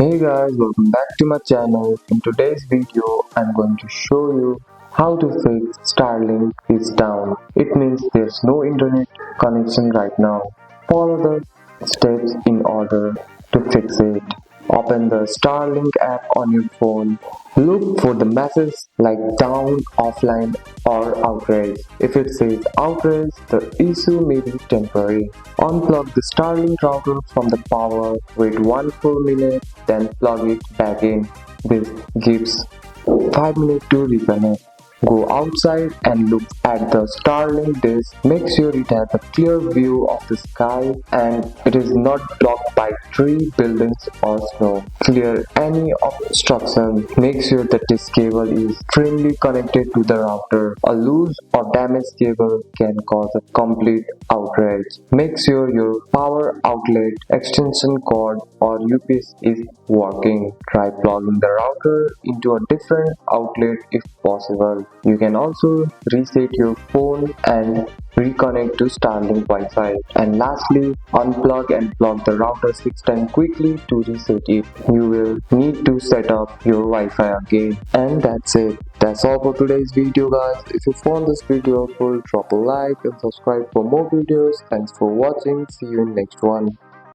Hey guys, welcome back to my channel. In today's video, I'm going to show you how to fix Starlink is down. It means there's no internet connection right now. Follow the steps in order to fix it. Open the Starlink app on your phone. Look for the message like down, offline or outrage. If it says outrage, the issue may be temporary. Unplug the Starlink router from the power, wait 1 full minute, then plug it back in. This gives 5 minutes to reconnect. Go outside and look at the Starlink dish. Make sure it has a clear view of the sky and it is not blocked by tree, buildings or snow. Clear any obstruction. Make sure that this cable is firmly connected to the router. A loose or damaged cable can cause a complete outrage. Make sure your power outlet, extension cord or UPS is working. Try plugging the router into a different outlet if possible. You can also reset your phone and reconnect to Starlink Wi-Fi. And lastly, unplug and plug the router 6 times quickly to reset it. You will need to set up your Wi-Fi again. And that's it. That's all for today's video guys. If you found this video helpful, drop a like and subscribe for more videos. Thanks for watching. See you in next one.